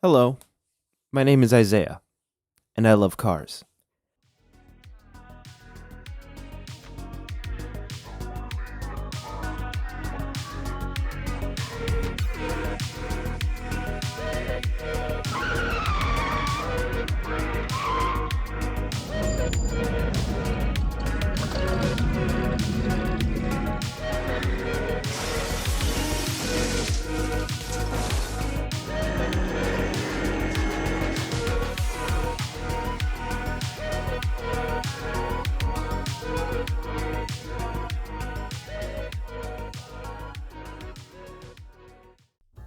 Hello, my name is Isaiah, and I love cars.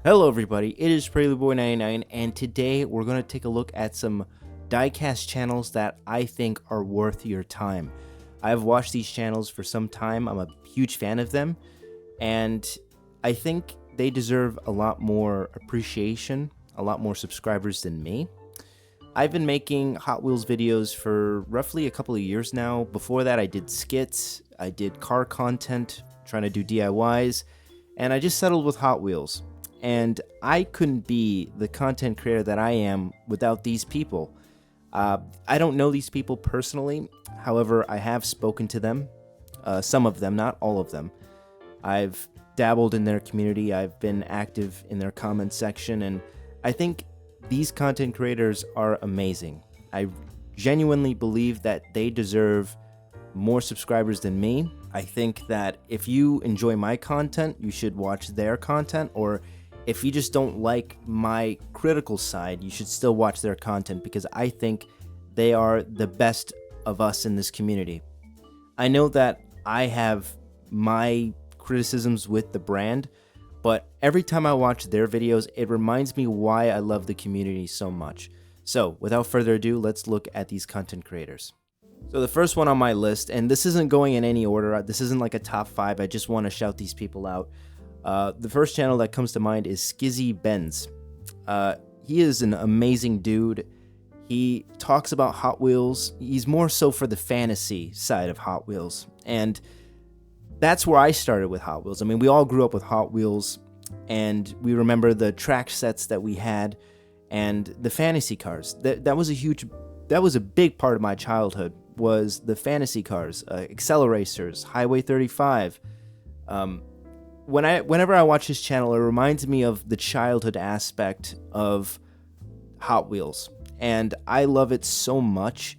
Hello, everybody. It is Prelude Boy 99, and today we're going to take a look at some diecast channels that I think are worth your time. I've watched these channels for some time. I'm a huge fan of them, and I think they deserve a lot more appreciation, a lot more subscribers than me. I've been making Hot Wheels videos for roughly a couple of years now. Before that, I did skits, I did car content, trying to do DIYs, and I just settled with Hot Wheels. And I couldn't be the content creator that I am without these people. I don't know these people personally. However, I have spoken to them, some of them, not all of them. I've dabbled in their community. I've been active in their comment section, and I think these content creators are amazing. I genuinely believe that they deserve more subscribers than me. I think that if you enjoy my content, you should watch their content, or if you just don't like my critical side, you should still watch their content because I think they are the best of us in this community. I know that I have my criticisms with the brand, but every time I watch their videos, it reminds me why I love the community so much. So, without further ado, let's look at these content creators. So the first one on my list, and this isn't going in any order, this isn't like a top 5, I just want to shout these people out. The first channel that comes to mind is Skizzy Benz. He is an amazing dude. He talks about Hot Wheels. He's more so for the fantasy side of Hot Wheels. And that's where I started with Hot Wheels. I mean, we all grew up with Hot Wheels, and we remember the track sets that we had and the fantasy cars. That was a big part of my childhood, was the fantasy cars, Acceleracers, Highway 35. Whenever I watch his channel, it reminds me of the childhood aspect of Hot Wheels, and I love it so much.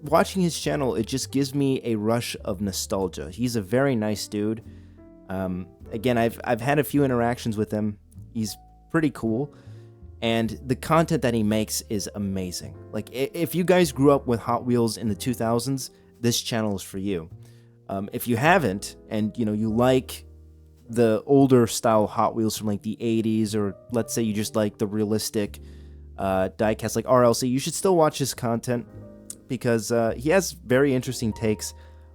Watching his channel, it just gives me a rush of nostalgia. He's a very nice dude. Again, I've had a few interactions with him. He's pretty cool, and the content that he makes is amazing. Like, if you guys grew up with Hot Wheels in the 2000s, this channel is for you. If you haven't, and you like the older style Hot Wheels from like the 80s, or let's say you just like the realistic diecast like RLC, you should still watch his content because he has very interesting takes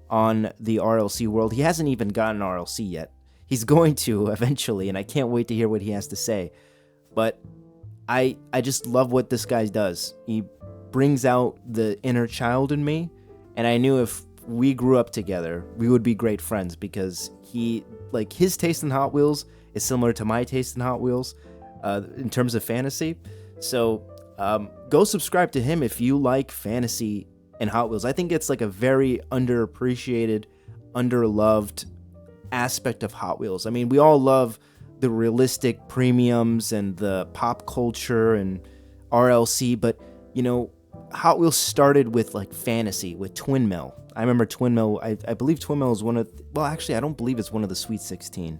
on the RLC world. He hasn't even gotten RLC yet. He's going to eventually, and I can't wait to hear what he has to say. But I just love what this guy does. He brings out the inner child in me, and I knew if we grew up together, we would be great friends because his taste in Hot Wheels is similar to my taste in Hot Wheels in terms of fantasy. So go subscribe to him if you like fantasy and Hot Wheels. I think it's like a very underappreciated, underloved aspect of Hot Wheels. I mean, we all love the realistic premiums and the pop culture and RLC, but Hot Wheels started with like fantasy, with Twin Mill. I remember Twin Mill, I believe Twin Mill is actually, I don't believe it's one of the Sweet 16.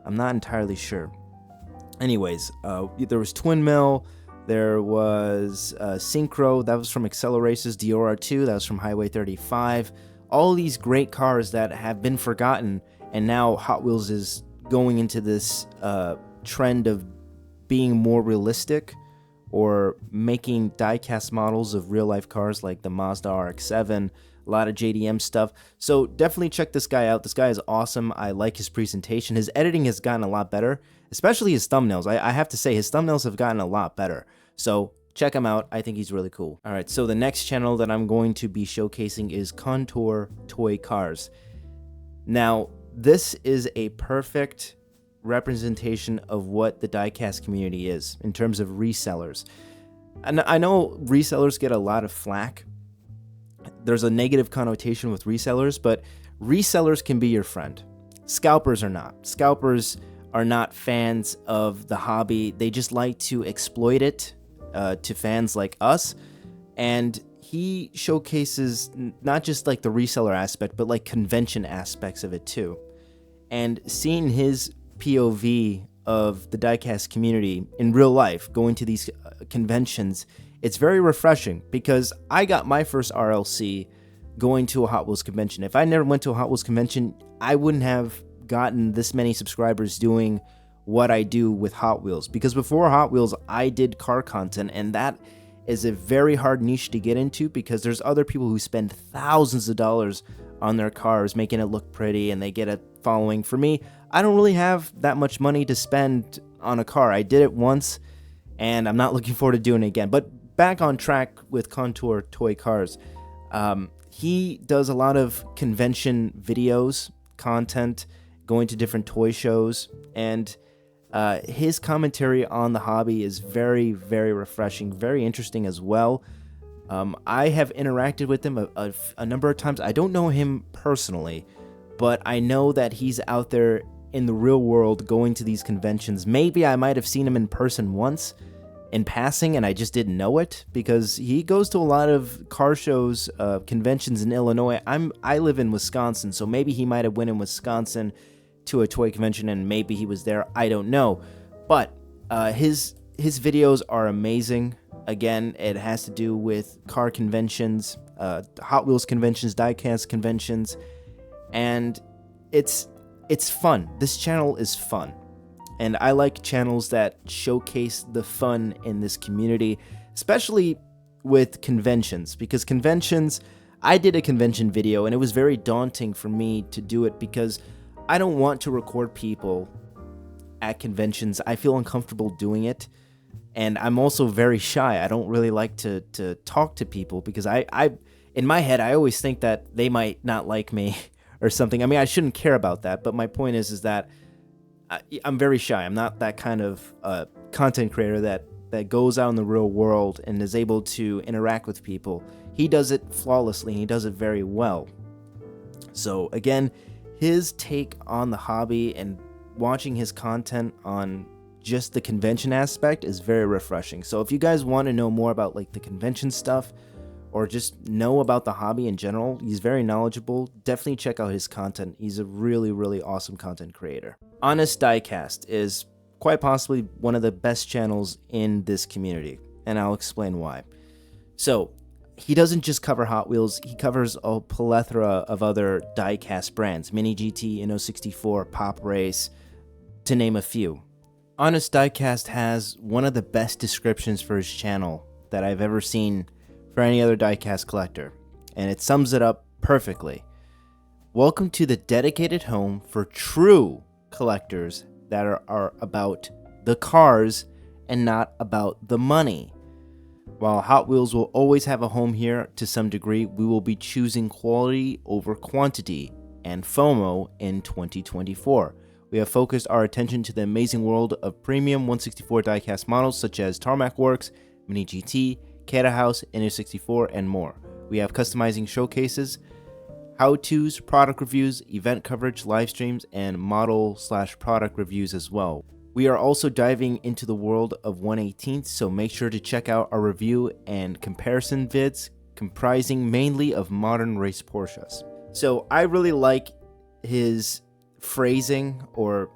I'm not entirely sure. Anyways, there was Twin Mill, there was Synchro, that was from Acceleracers, Dior 2, that was from Highway 35. All these great cars that have been forgotten, and now Hot Wheels is going into this trend of being more realistic, or making diecast models of real-life cars like the Mazda RX-7, a lot of JDM stuff. So definitely check this guy out. This guy is awesome. I like his presentation. His editing has gotten a lot better, especially his thumbnails. I have to say, his thumbnails have gotten a lot better. So check him out. I think he's really cool. All right, so the next channel that I'm going to be showcasing is Contour Toy Cars. Now, this is a perfect representation of what the diecast community is in terms of resellers. And I know resellers get a lot of flack. There's a negative connotation with resellers, but resellers can be your friend. Scalpers are not. Scalpers are not fans of the hobby. They just like to exploit it to fans like us. And he showcases not just like the reseller aspect, but like convention aspects of it too. And seeing his POV of the diecast community in real life, going to these conventions, it's very refreshing, because I got my first RLC going to a Hot Wheels convention. If I never went to a Hot Wheels convention, I wouldn't have gotten this many subscribers doing what I do with Hot Wheels. Because before Hot Wheels, I did car content, and that is a very hard niche to get into, because there's other people who spend thousands of dollars on their cars, making it look pretty, and they get a following. For me, I don't really have that much money to spend on a car. I did it once, and I'm not looking forward to doing it again. But back on track with Contour Toy Cars. He does a lot of convention videos, content, going to different toy shows, and his commentary on the hobby is very, very refreshing, very interesting as well. I have interacted with him a number of times. I don't know him personally, but I know that he's out there in the real world going to these conventions. Maybe I might have seen him in person once in passing, and I just didn't know it, because he goes to a lot of car shows, conventions in Illinois. I live in Wisconsin, so maybe he might have went in Wisconsin to a toy convention, and maybe he was there. I don't know, but his videos are amazing. Again, it has to do with car conventions, Hot Wheels conventions, diecast conventions, and it's fun. This channel is fun. And I like channels that showcase the fun in this community, especially with conventions, because conventions, I did a convention video and it was very daunting for me to do it, because I don't want to record people at conventions. I feel uncomfortable doing it. And I'm also very shy. I don't really like to talk to people, because I in my head, I always think that they might not like me or something. I mean, I shouldn't care about that, but my point is that I'm very shy. I'm not that kind of content creator that goes out in the real world and is able to interact with people. He does it flawlessly, and he does it very well. So again, his take on the hobby and watching his content on just the convention aspect is very refreshing. So if you guys want to know more about like the convention stuff, or just know about the hobby in general, he's very knowledgeable. Definitely check out his content. He's a really, really awesome content creator. Honest Diecast is quite possibly one of the best channels in this community, and I'll explain why. So, he doesn't just cover Hot Wheels, he covers a plethora of other diecast brands, Mini GT, Inno64, Pop Race, to name a few. Honest Diecast has one of the best descriptions for his channel that I've ever seen for any other diecast collector, and it sums it up perfectly. Welcome to the dedicated home for true collectors that are about the cars and not about the money. While Hot Wheels will always have a home here to some degree, we will be choosing quality over quantity and FOMO in 2024. We have focused our attention to the amazing world of premium 164 diecast models such as Tarmac Works, Mini GT, Cata House, Inno64, and more. We have customizing showcases, how-tos, product reviews, event coverage, live streams, and model/product reviews as well. We are also diving into the world of 1/18th, so make sure to check out our review and comparison vids comprising mainly of modern race Porsches. So I really like his phrasing, or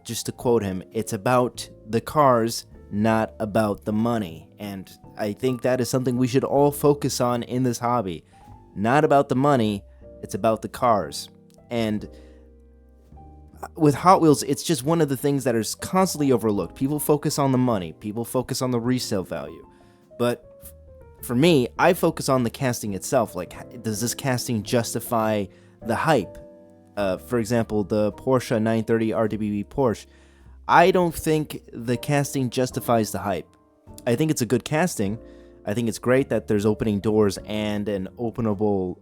just to quote him, it's about the cars, not about the money. And I think that is something we should all focus on in this hobby. Not about the money, it's about the cars. And with Hot Wheels, it's just one of the things that is constantly overlooked. People focus on the money, people focus on the resale value. But for me, I focus on the casting itself. Like, does this casting justify the hype? For example, the Porsche 930 RWB Porsche. I don't think the casting justifies the hype. I think it's a good casting. I think it's great that there's opening doors and an openable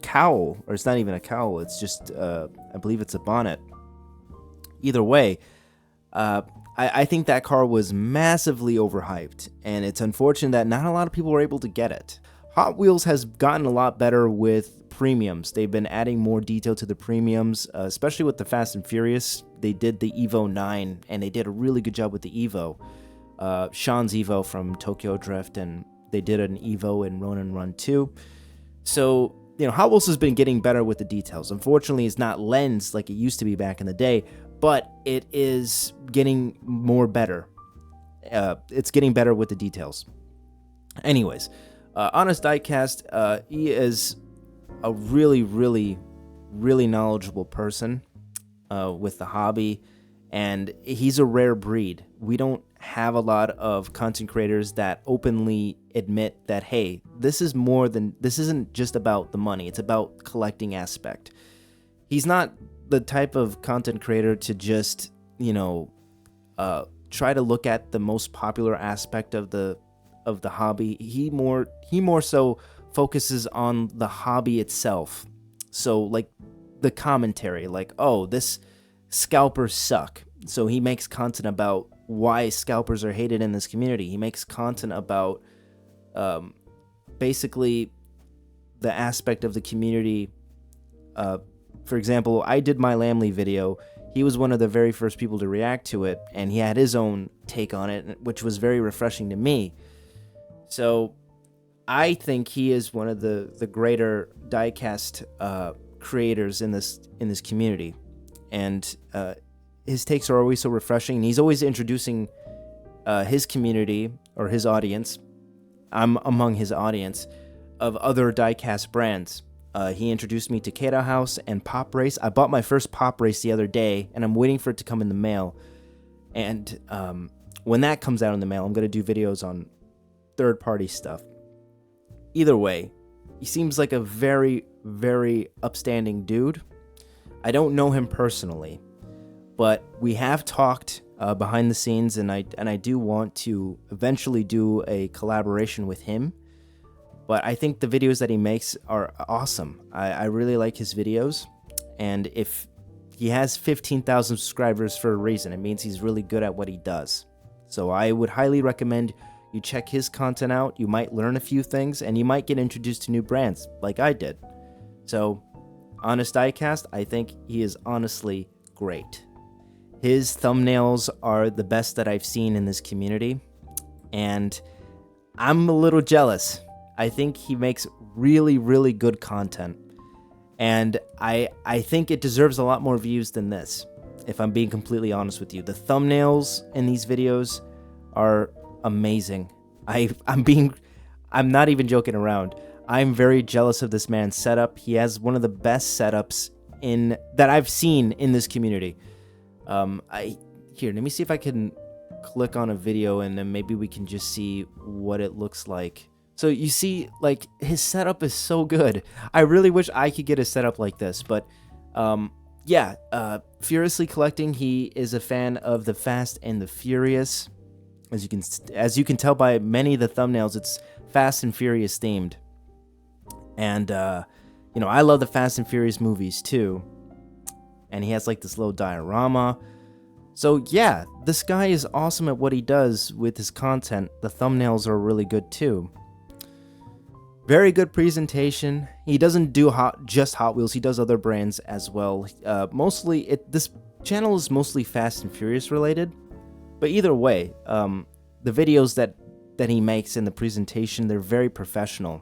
cowl, or it's not even a cowl, it's just, I believe it's a bonnet. Either way, I think that car was massively overhyped, and it's unfortunate that not a lot of people were able to get it. Hot Wheels has gotten a lot better with premiums. They've been adding more detail to the premiums, especially with the Fast and Furious. They did the Evo 9, and they did a really good job with the Evo. Sean's Evo from Tokyo Drift, and they did an Evo in Ronin Run 2. So, Hot Wheels has been getting better with the details. Unfortunately, it's not lensed like it used to be back in the day, but it is getting more better. It's getting better with the details. Anyways, Honest Diecast, he is a really, really, really knowledgeable person with the hobby, and he's a rare breed. We don't have a lot of content creators that openly admit that, hey, this isn't just about the money, it's about collecting aspect. He's not the type of content creator to just, try to look at the most popular aspect of the hobby. He more so focuses on the hobby itself. So like the commentary, like, oh, this scalpers suck. So he makes content about why scalpers are hated in this community. He makes content about basically the aspect of the community. For example, I did my Lamley video. He was one of the very first people to react to it, and he had his own take on it, which was very refreshing to me. So I think he is one of the greater diecast creators in this community, and his takes are always so refreshing. And he's always introducing his community or his audience. I'm among his audience of other diecast brands. He introduced me to Kata House and Pop Race. I bought my first Pop Race the other day, and I'm waiting for it to come in the mail. And when that comes out in the mail, I'm going to do videos on third-party stuff. Either way, he seems like a very, very upstanding dude. I don't know him personally, but we have talked behind the scenes, and I do want to eventually do a collaboration with him. But I think the videos that he makes are awesome. I really like his videos, and if he has 15,000 subscribers for a reason, it means he's really good at what he does. So I would highly recommend you check his content out. You might learn a few things, and you might get introduced to new brands, like I did. So, Honest Diecast, I think he is honestly great. His thumbnails are the best that I've seen in this community, and I'm a little jealous. I think he makes really, really good content, and I think it deserves a lot more views than this, if I'm being completely honest with you. The thumbnails in these videos are amazing. I'm not even joking around. I'm very jealous of this man's setup. He has one of the best setups that I've seen in this community. Here, let me see if I can click on a video, and then maybe we can just see what it looks like. So you see, like, his setup is so good. I really wish I could get a setup like this, but Furiously Collecting, he is a fan of the Fast and the Furious. As you can tell by many of the thumbnails, it's Fast and Furious themed. And I love the Fast and Furious movies too. And he has like this little diorama. So yeah, this guy is awesome at what he does with his content. The thumbnails are really good too. Very good presentation. He doesn't do just Hot Wheels. He does other brands as well. This channel is mostly Fast and Furious related. But either way, the videos that he makes in the presentation, they're very professional.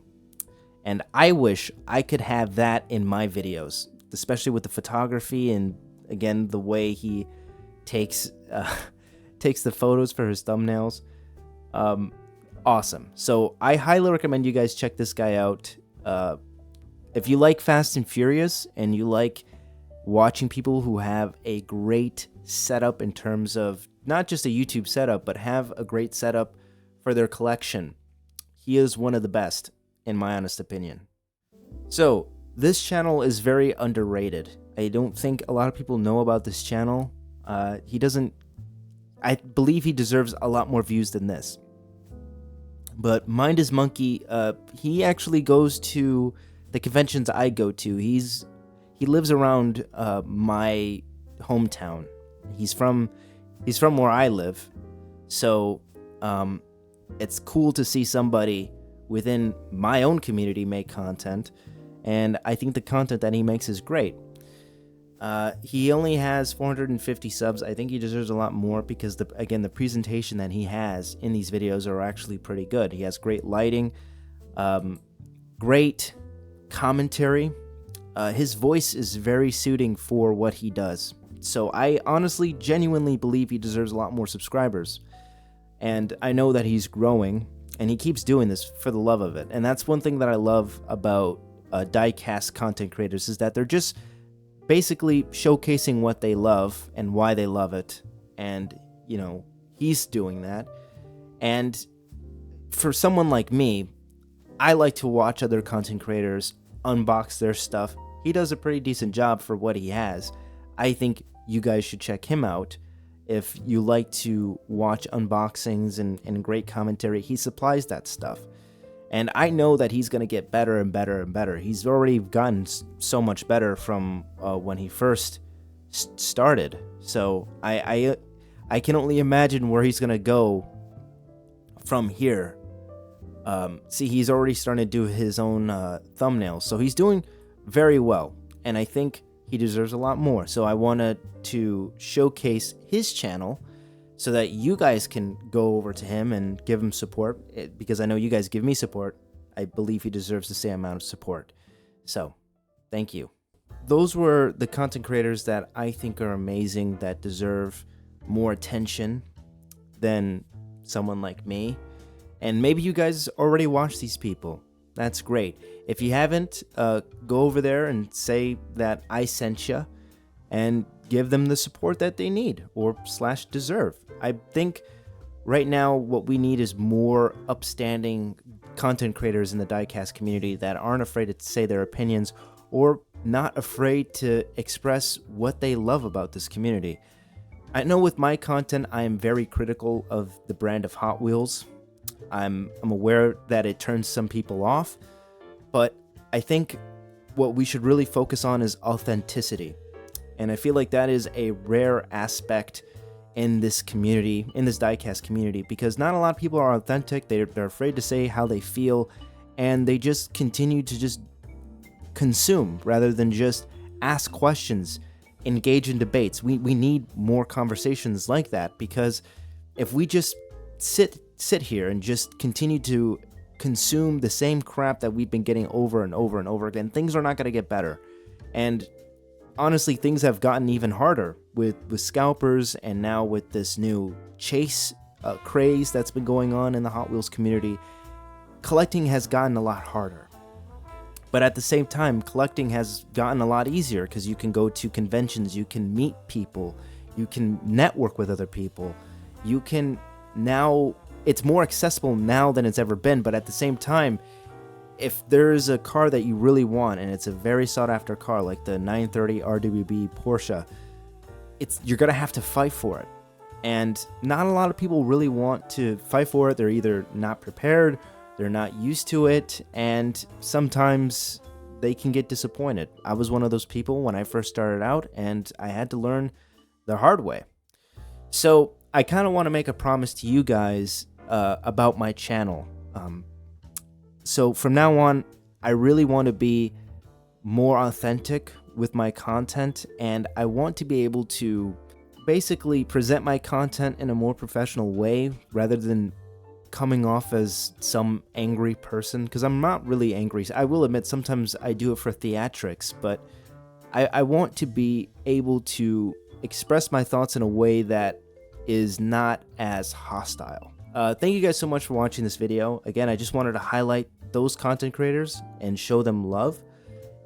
And I wish I could have that in my videos, especially with the photography and, again, the way he takes the photos for his thumbnails. Awesome. So I highly recommend you guys check this guy out. If you like Fast and Furious and you like watching people who have a great setup in terms of not just a YouTube setup, but have a great setup for their collection, he is one of the best, in my honest opinion. So this channel is very underrated. I don't think a lot of people know about this channel. I believe he deserves a lot more views than this. But Mind is Monkey, he actually goes to the conventions I go to. He lives around my hometown, He's from where I live, so it's cool to see somebody within my own community make content, and I think the content that he makes is great. He only has 450 subs. I think he deserves a lot more because the presentation that he has in these videos are actually pretty good. He has great lighting, great commentary. His voice is very suiting for what he does. So I honestly, genuinely believe he deserves a lot more subscribers. And I know that he's growing, and he keeps doing this for the love of it. And that's one thing that I love about Diecast Content Creators, is that they're just basically showcasing what they love and why they love it. And, you know, he's doing that. And for someone like me, I like to watch other content creators unbox their stuff. He does a pretty decent job for what he has. I think you guys should check him out. If you like to watch unboxings and great commentary, he supplies that stuff. And I know that he's going to get better and better and better. He's already gotten so much better from when he first started. So I can only imagine where he's going to go from here. See, he's already starting to do his own thumbnails. So he's doing very well. And I think he deserves a lot more. So I wanted to showcase his channel so that you guys can go over to him and give him support, because I know you guys give me support. I believe he deserves the same amount of support. So, thank you. Those were the content creators that I think are amazing, that deserve more attention than someone like me. And maybe you guys already watch these people. That's great. If you haven't, go over there and say that I sent you, and give them the support that they need or / deserve. I think right now what we need is more upstanding content creators in the Diecast community that aren't afraid to say their opinions or not afraid to express what they love about this community. I know with my content, I am very critical of the brand of Hot Wheels. I'm aware that it turns some people off, but I think what we should really focus on is authenticity. And I feel like that is a rare aspect in this community, in this Diecast community, because not a lot of people are authentic. They're afraid to say how they feel, and they just continue to just consume rather than just ask questions, engage in debates. We need more conversations like that, because if we just sit here and just continue to consume the same crap that we've been getting over and over and over again, things are not going to get better. And honestly, things have gotten even harder with scalpers, and now with this new chase craze that's been going on in the Hot Wheels community. Collecting has gotten a lot harder. But at the same time, collecting has gotten a lot easier, because you can go to conventions, you can meet people, you can network with other people. You can now, it's more accessible now than it's ever been, but at the same time, if there's a car that you really want, and it's a very sought after car like the 930 RWB Porsche, you're gonna have to fight for it. And not a lot of people really want to fight for it. They're either not prepared, they're not used to it, and sometimes they can get disappointed. I was one of those people when I first started out, and I had to learn the hard way. So I kind of want to make a promise to you guys about my channel. So from now on, I really want to be more authentic with my content, and I want to be able to basically present my content in a more professional way rather than coming off as some angry person, because I'm not really angry. I will admit sometimes I do it for theatrics, but I want to be able to express my thoughts in a way that is not as hostile. Thank you guys so much for watching this video. Again, I just wanted to highlight those content creators and show them love.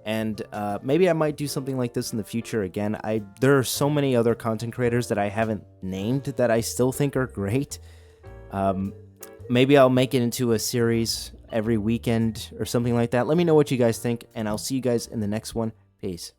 And maybe I might do something like this in the future again. There are so many other content creators that I haven't named that I still think are great. Maybe I'll make it into a series every weekend or something like that. Let me know what you guys think, and I'll see you guys in the next one. Peace.